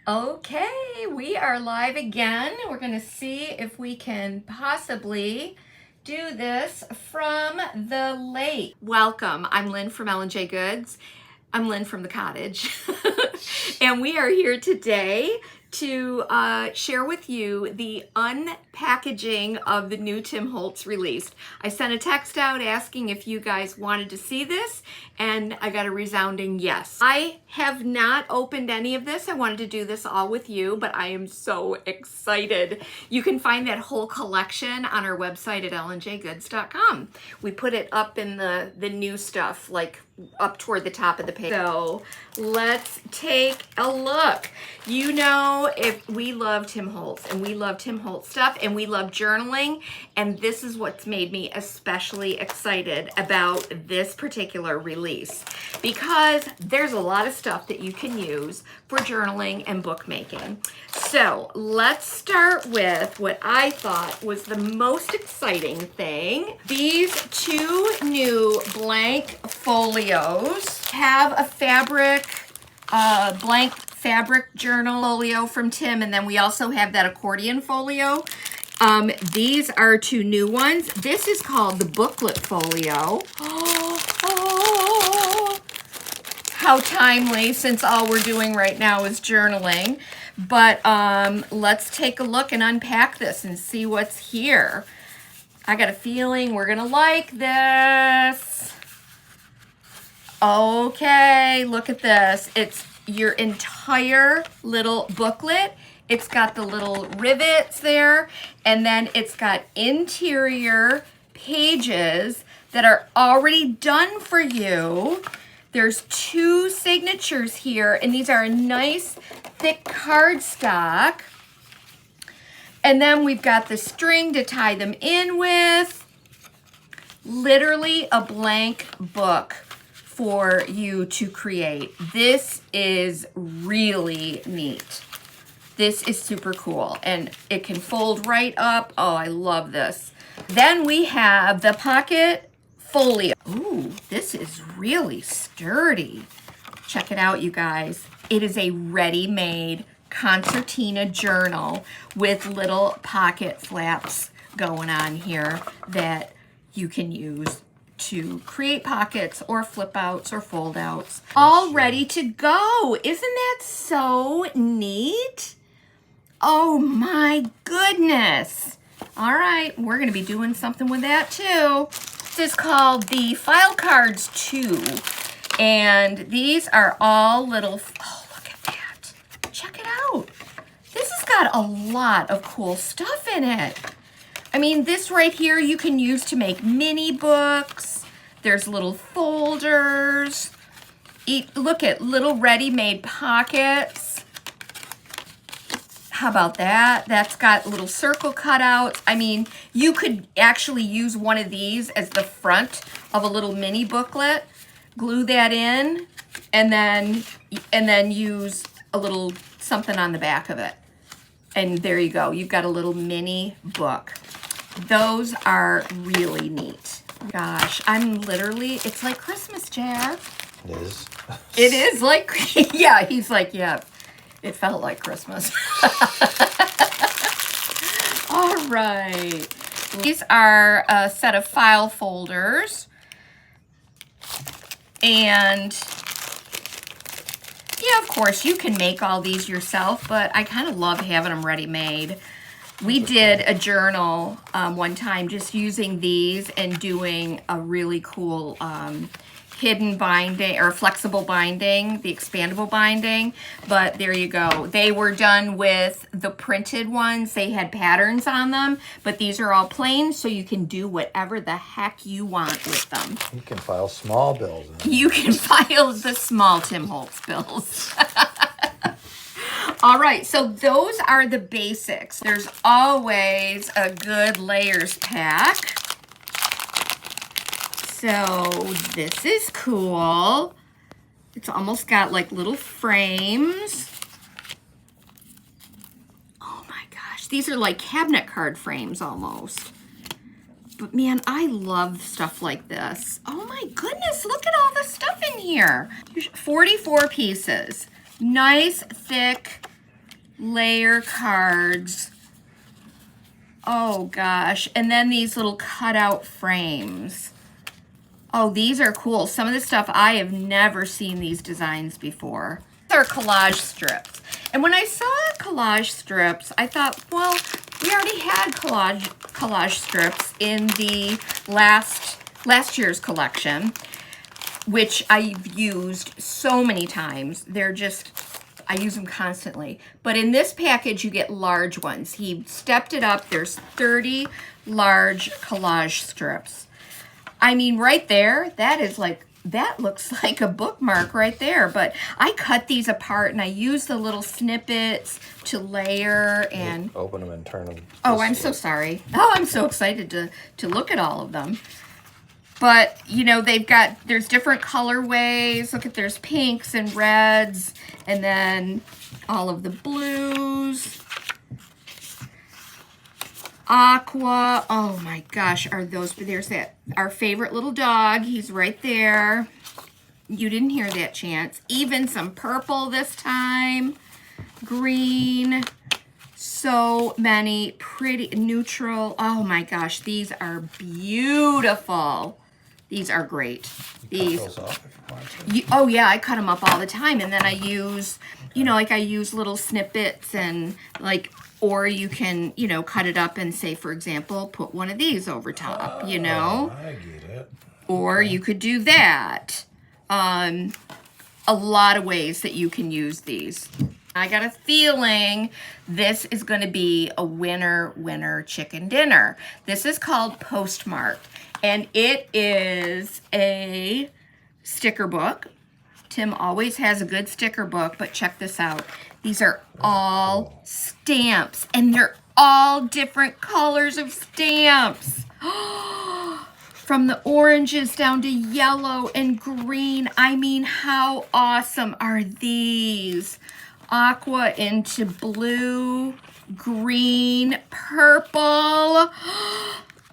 Okay, we are live again. We're going to see if we can possibly do this from the lake. Welcome. I'm Lynn from L&J Goods. I'm Lynn from the cottage. And we are here today to share with you the unpackaging of the new Tim Holtz released. I sent a text out asking if you guys wanted to see this, and I got a resounding yes. I have not opened any of this. I wanted to do this all with you, but I am so excited. You can find that whole collection on our website at lnjgoods.com. We put it up in the new stuff, like up toward the top of the page. So let's take a look. You know, if we love Tim Holtz and we love Tim Holtz stuff and we love journaling, and this is what's made me especially excited about this particular release, because there's a lot of stuff that you can use for journaling and bookmaking. So let's start with what I thought was the most exciting thing. These two new blank folios have a blank fabric journal folio from Tim, and then we also have that accordion folio. These are two new ones. This is called the booklet folio. How timely, since all we're doing right now is journaling. But let's take a look and unpack this and see what's here. I got a feeling we're gonna like this. Okay, look at this. It's your entire little booklet. It's got the little rivets there, and then it's got interior pages that are already done for you. There's two signatures here, and these are a nice thick cardstock. And then we've got the string to tie them in with. Literally a blank book for you to create. This is really neat. This is super cool, and it can fold right up. Oh, I love this. Then we have the pocket folio. Ooh, this is really sturdy. Check it out, you guys. It is a ready-made concertina journal with little pocket flaps going on here that you can use to create pockets or flip outs or fold outs. All ready to go. Isn't that so neat? Oh my goodness. All right, we're gonna be doing something with that too. This is called the File Cards 2. And these are all little, oh, look at that. Check it out. This has got a lot of cool stuff in it. I mean, this right here you can use to make mini books. There's little folders. Look at little ready-made pockets. How about that? That's got little circle cutouts. I mean, you could actually use one of these as the front of a little mini booklet. Glue that in, and then use a little something on the back of it. And there you go. You've got a little mini book. Those are really neat. Gosh, I'm literally, it's like Christmas, Jack. It is. It is like, yeah, he's like, yeah, it felt like Christmas. All right. These are a set of file folders. And yeah, of course, you can make all these yourself, but I kind of love having them ready-made. We did a journal one time just using these and doing a really cool hidden binding or flexible binding, the expandable binding. But there you go. They were done with the printed ones. They had patterns on them, but these are all plain, so you can do whatever the heck you want with them. You can file small bills. You can file the small Tim Holtz bills. All right, so those are the basics. There's always a good layers pack. So this is cool. It's almost got like little frames. Oh my gosh, these are like cabinet card frames almost. But man, I love stuff like this. Oh my goodness, look at all the stuff in here. 44 pieces. Nice, thick layer cards. Oh gosh, and then these little cutout frames. Oh, these are cool. Some of the stuff, I have never seen these designs before. They're collage strips. And when I saw collage strips, I thought, well, we already had collage strips in the last year's collection, which I've used so many times. I use them constantly. But in this package, you get large ones. He stepped it up. There's 30 large collage strips. I mean, right there, that looks like a bookmark right there. But I cut these apart and I use the little snippets to layer and open them and turn them. Oh, I'm so sorry. Oh, I'm so excited to look at all of them. But, you know, there's different colorways. Look at, there's pinks and reds, and then all of the blues. Aqua. Oh my gosh, there's our favorite little dog. He's right there. You didn't hear that, Chance. Even some purple this time. Green. So many pretty neutral. Oh my gosh, these are beautiful. These are great. These. Cut those off if you want to. Oh yeah, I cut them up all the time, and then I use, you know, like I use little snippets and like, or you can, you know, cut it up and say, for example, put one of these over top, you know. I get it. Or you could do that. A lot of ways that you can use these. I got a feeling this is going to be a winner chicken dinner. This is called Postmark, and it is a sticker book. Tim always has a good sticker book, but check this out. These are all stamps, and they're all different colors of stamps. From the oranges down to yellow and green. I mean, how awesome are these? Aqua into blue, green, purple,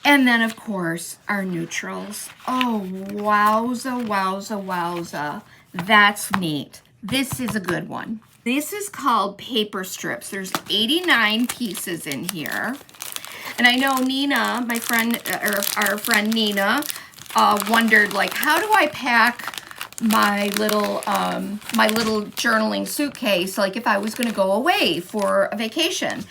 and then of course our neutrals. Oh, wowza, wowza, wowza. That's neat. This is a good one. This is called paper strips. There's 89 pieces in here. And I know Nina, my friend, or our friend Nina, wondered, like, how do I pack my little journaling suitcase? Like, if I was going to go away for a vacation,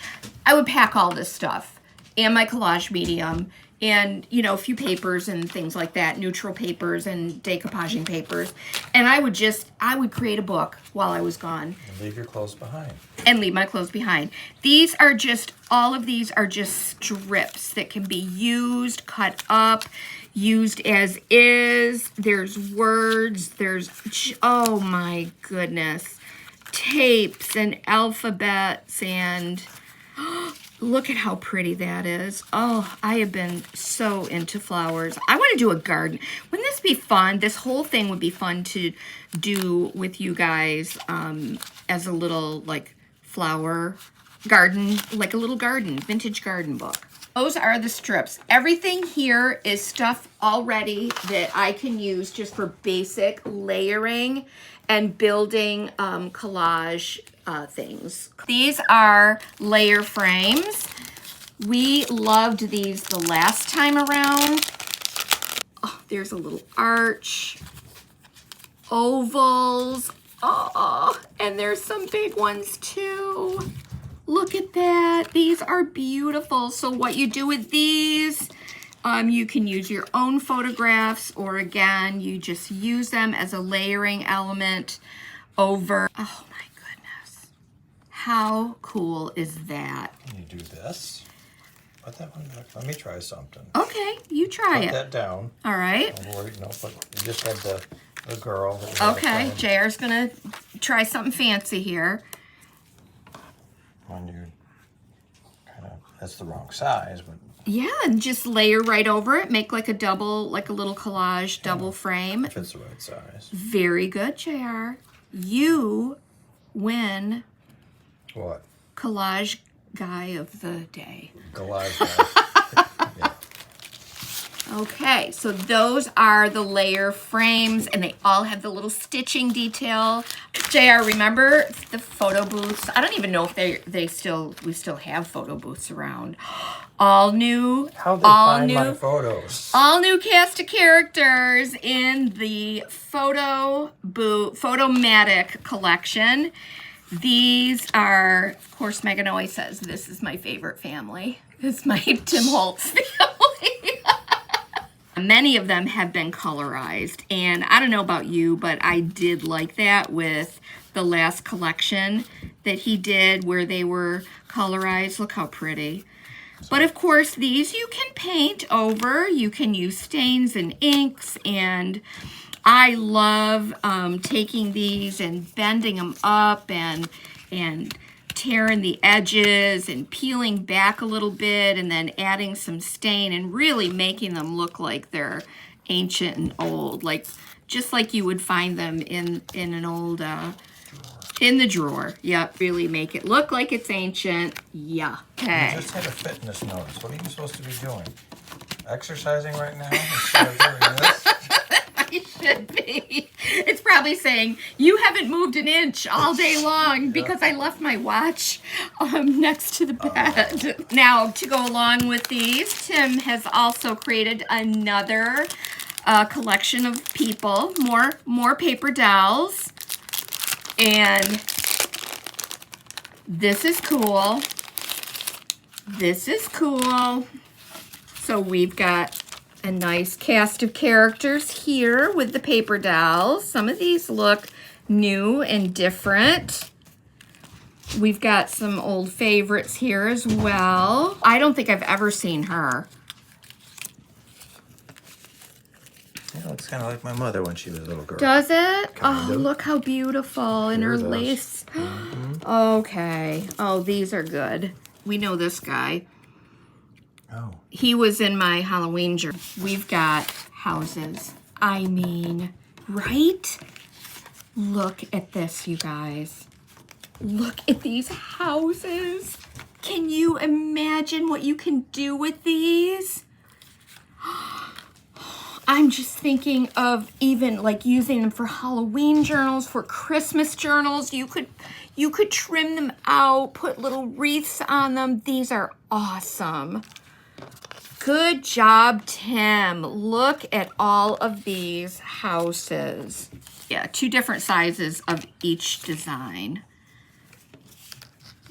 I would pack all this stuff and my collage medium and, you know, a few papers and things like that, neutral papers and decoupaging papers. And I would create a book while I was gone. And leave your clothes behind. And leave my clothes behind. All of these are just strips that can be used, cut up, used as is. There's words, oh my goodness, tapes and alphabets and look at how pretty that is. Oh, I have been so into flowers. I want to do a garden. Wouldn't this be fun? This whole thing would be fun to do with you guys as a little like flower garden, like a little garden, vintage garden book. Those are the strips. Everything here is stuff already that I can use just for basic layering and building collage things. These are layer frames. We loved these the last time around. Oh, there's a little arch. Ovals. Oh, and there's some big ones too. Look at that. These are beautiful. So what you do with these, you can use your own photographs, or again, you just use them as a layering element over. Oh my goodness. How cool is that? You do this. Put that one back. Let me try something. Okay, you try it. Put that down. All right. Don't worry, no, but you just had the girl. Okay, JR's gonna try something fancy here. When you that's the wrong size, but yeah, and just layer right over it. Make like a double, like a little collage double frame. if it's the right size. Very good, JR. You win. What? Collage guy of the day. Collage guy. Yeah. Okay, so those are the layer frames, and they all have the little stitching detail. JR, remember the photo booths? I don't even know if we still have photo booths around. All new, How'd they all find new, my photos? all new cast of characters in the Photomatic collection. These are, of course, Megan always says, this is my favorite family. This is my Tim Holtz family. Many of them have been colorized, and I don't know about you, but I did like that with the last collection that he did where they were colorized. Look how pretty. But of course, these you can paint over. You can use stains and inks, and I love taking these and bending them up and tearing the edges and peeling back a little bit and then adding some stain and really making them look like they're ancient and old, like just like you would find them in an old in the drawer. Yep, really make it look like it's ancient. Yeah. Okay. You just had a fitness notice. What are you supposed to be doing? Exercising right now instead of doing this? I should be. It's probably saying, you haven't moved an inch all day long because I left my watch next to the bed. Now, to go along with these, Tim has also created another collection of people, more paper dolls. And this is cool. This is cool. So we've got a nice cast of characters here with the paper dolls. Some of these look new and different. We've got some old favorites here as well. I don't think I've ever seen her. It looks kind of like my mother when she was a little girl. Does it? Kind Oh, of. look how beautiful in her Sure does. lace. Okay. Oh, these are good. We know this guy. Oh. He was in my Halloween journal. We've got houses. I mean, right? Look at this, you guys. Look at these houses. Can you imagine what you can do with these? I'm just thinking of even like using them for Halloween journals, for Christmas journals. You could trim them out, put little wreaths on them. These are awesome. Good job, Tim. Look at all of these houses. Yeah, 2 different sizes of each design.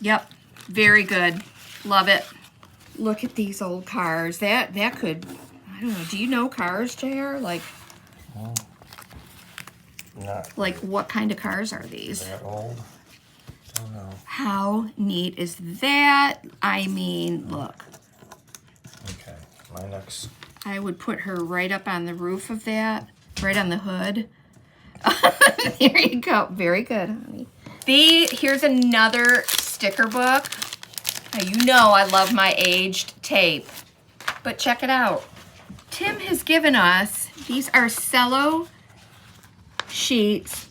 Yep, very good. Love it. Look at these old cars. That could, I don't know, do you know cars, JR? Like what kind of cars are these? That old? Don't know. How neat is that? I mean, look. Okay, my next. I would put her right up on the roof of that, right on the hood. There you go. Very good, honey. Here's another sticker book. Now, you know I love my aged tape, but check it out. Tim has given us, these are cello sheets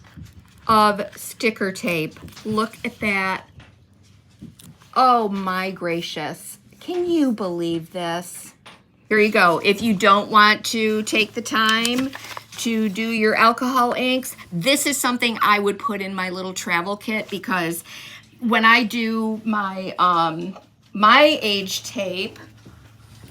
of sticker tape. Look at that. Oh my gracious. Can you believe this? Here you go. If you don't want to take the time to do your alcohol inks, this is something I would put in my little travel kit, because when I do my my age tape,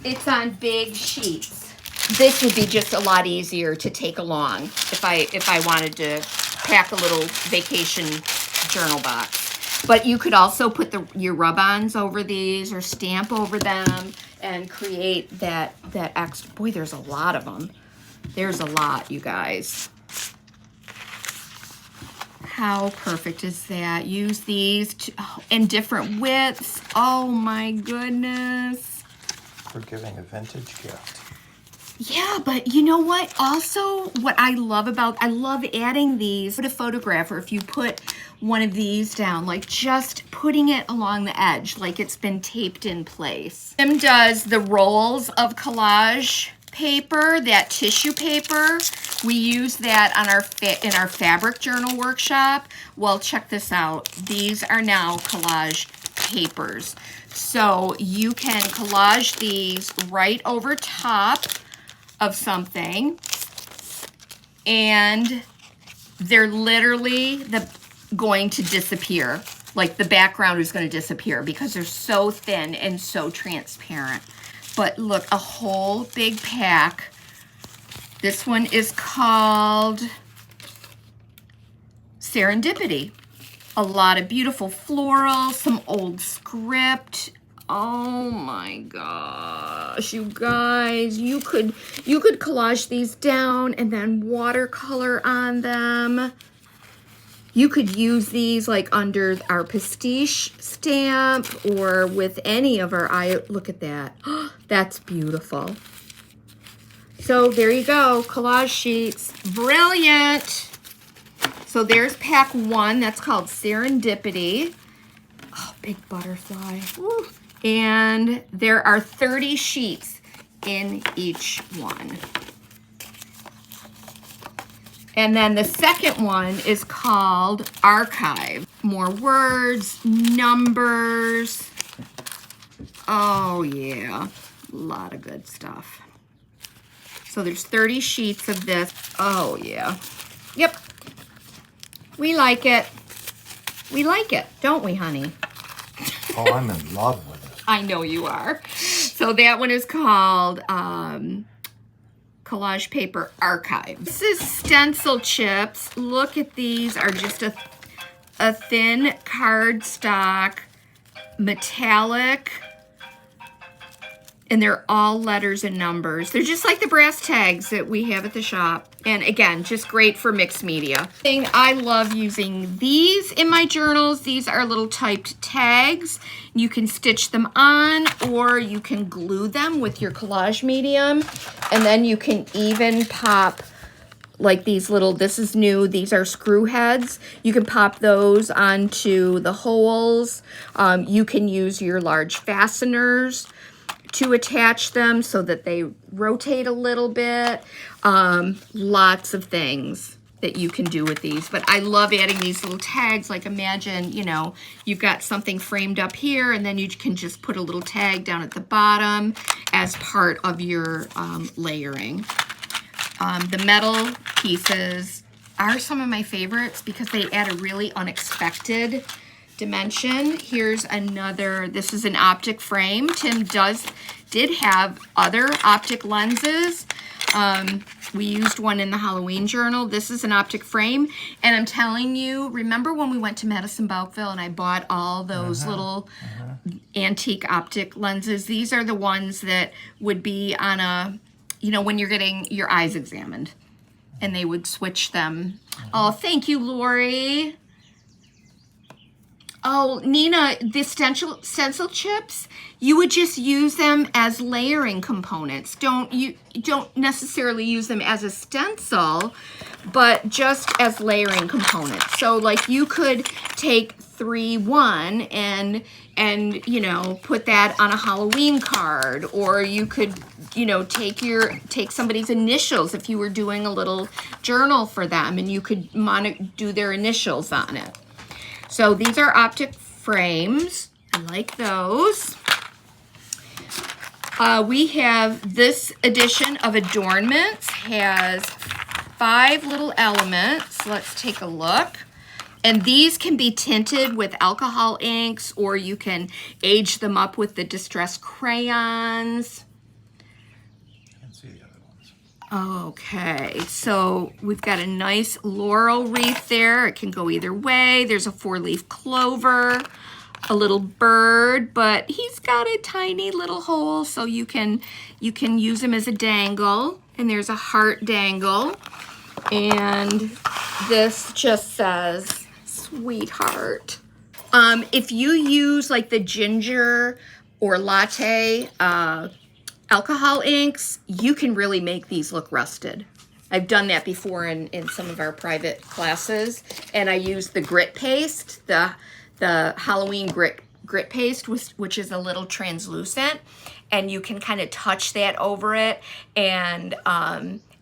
it's on big sheets. This would be just a lot easier to take along if I wanted to pack a little vacation journal box. But you could also put your rub-ons over these or stamp over them and create that boy, there's a lot of them. There's a lot, you guys. How perfect is that? Use these in different widths. Oh my goodness. We're giving a vintage gift. Yeah, but you know what? Also, what I love adding these. Put a photograph, or if you put one of these down, like just putting it along the edge, like it's been taped in place. Tim does the rolls of collage paper, that tissue paper. We use that on in our fabric journal workshop. Well, check this out. These are now collage papers. So you can collage these right over top of something, and they're literally going to disappear. Like the background is going to disappear because they're so thin and so transparent. But look, a whole big pack. This one is called Serendipity. A lot of beautiful florals, some old script. Oh my gosh, you guys, you could collage these down and then watercolor on them. You could use these like under our pastiche stamp or with any of our look at that. That's beautiful. So there you go, collage sheets. Brilliant. So there's pack 1. That's called Serendipity. Oh, big butterfly. Woo. And there are 30 sheets in each one. And then the second one is called Archive. More words, numbers. Oh yeah, a lot of good stuff. So there's 30 sheets of this. Oh yeah. Yep. We like it. We like it, don't we, honey? Oh, I'm in love with it. I know you are. So that one is called Collage Paper Archive. This is Stencil Chips. Look at these, are just a thin cardstock, metallic, and they're all letters and numbers. They're just like the brass tags that we have at the shop. And again, just great for mixed media. I love using these in my journals. These are little typed tags. You can stitch them on or you can glue them with your collage medium. And then you can even pop like these little, this is new, these are screw heads. You can pop those onto the holes. You can use your large fasteners to attach them so that they rotate a little bit. Lots of things that you can do with these, but I love adding these little tags. Like imagine, you know, you've got something framed up here and then you can just put a little tag down at the bottom as part of your layering. The metal pieces are some of my favorites because they add a really unexpected dimension. Here's another, this is an optic frame. Tim did have other optic lenses. We used one in the Halloween journal. This is an optic frame. And I'm telling you, remember when we went to Madison Bouckville and I bought all those little antique optic lenses? These are the ones that would be on a, you know, when you're getting your eyes examined and they would switch them. Oh, thank you, Lori. Oh, Nina, the stencil chips, you would just use them as layering components. You don't necessarily use them as a stencil, but just as layering components. So like you could take 3-1 and you know, put that on a Halloween card, or you could, you know, take somebody's initials if you were doing a little journal for them and you could do their initials on it. So these are optic frames. I like those. We have this edition of Adornments, has 5 little elements. Let's take a look. And these can be tinted with alcohol inks, or you can age them up with the distress crayons. Okay, so we've got a nice laurel wreath there. It can go either way. There's a 4-leaf clover, a little bird, but he's got a tiny little hole, so you can use him as a dangle. And there's a heart dangle. And this just says, sweetheart. If you use like the ginger or latte alcohol inks, you can really make these look rusted. I've done that before in some of our private classes, and I use the grit paste, the Halloween grit paste, which is a little translucent, and you can kind of touch that over it and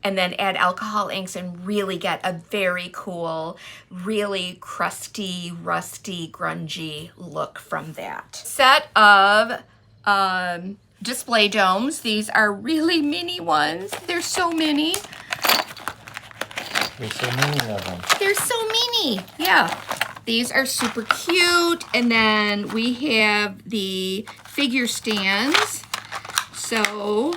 then add alcohol inks and really get a very cool, really crusty, rusty, grungy look from that. Set of display domes. These are really mini ones. There's so many. There's so many of them. They're so mini. Yeah. These are super cute. And then we have the figure stands. So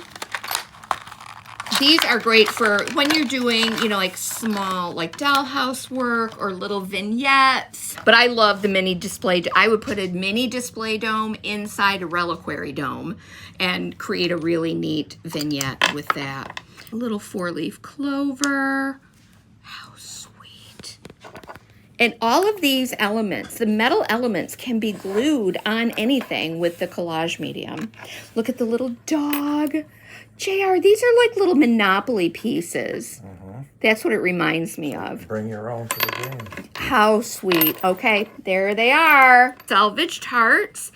these are great for when you're doing, you know, like small, like dollhouse work or little vignettes. But I love the mini display. I would put a mini display dome inside a reliquary dome and create a really neat vignette with that. A little 4-leaf clover. How sweet. And all of these elements, the metal elements, can be glued on anything with the collage medium. Look at the little dog. JR, these are like little Monopoly pieces. That's what it reminds me of. Bring your own to the game. How sweet. Okay, there they are. Salvaged hearts.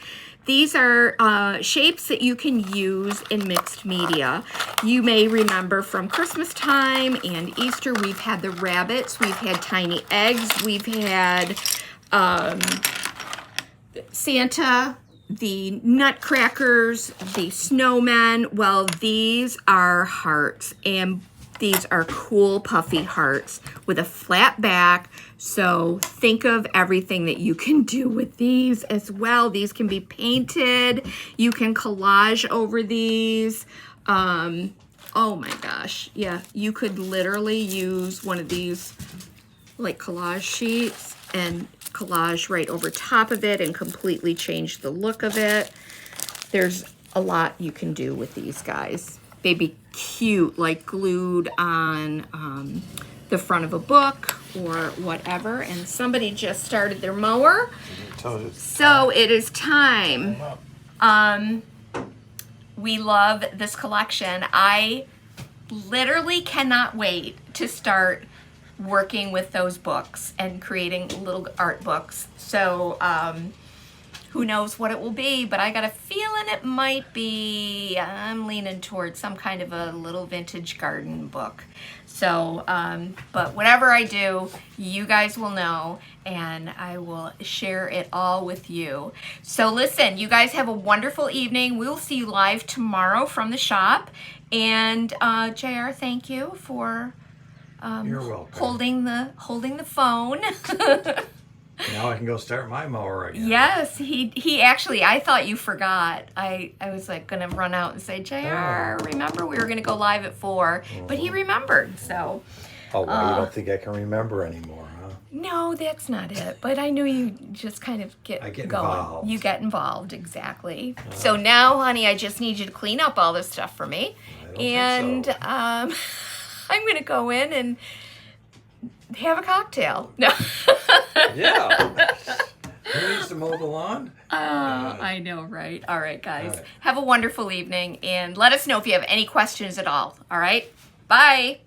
These are shapes that you can use in mixed media. You may remember from Christmas time and Easter, we've had the rabbits, we've had tiny eggs, we've had Santa, the nutcrackers, the snowmen. Well, these are hearts, and these are cool puffy hearts with a flat back. So think of everything that you can do with these as well. These can be painted. You can collage over these. Oh my gosh. Yeah, you could literally use one of these like collage sheets and collage right over top of it and completely change the look of it. There's a lot you can do with these guys. They'd be cute, like glued on the front of a book or whatever. And somebody just started their mower. So it is time. We love this collection. I literally cannot wait to start working with those books and creating little art books. So who knows what it will be, but I got a feeling it might be, I'm leaning towards some kind of a little vintage garden book. So, but whatever I do, you guys will know, and I will share it all with you. So listen, you guys have a wonderful evening. We will see you live tomorrow from the shop. And JR, thank you for You're welcome. holding the phone. Now I can go start my mower again. Yes, he actually, I thought you forgot. I was like gonna run out and say, JR, remember we were gonna go live at 4, but he remembered, so. Oh, well, you don't think I can remember anymore, huh? No, that's not it, but I knew you just kind of get I get going. involved. You get involved, exactly. So now, honey, I just need you to clean up all this stuff for me. I don't think so. I'm gonna go in and have a cocktail. No. Yeah. Who needs to mow the lawn? I know, right? All right, guys. All right. Have a wonderful evening, and let us know if you have any questions at all. All right? Bye.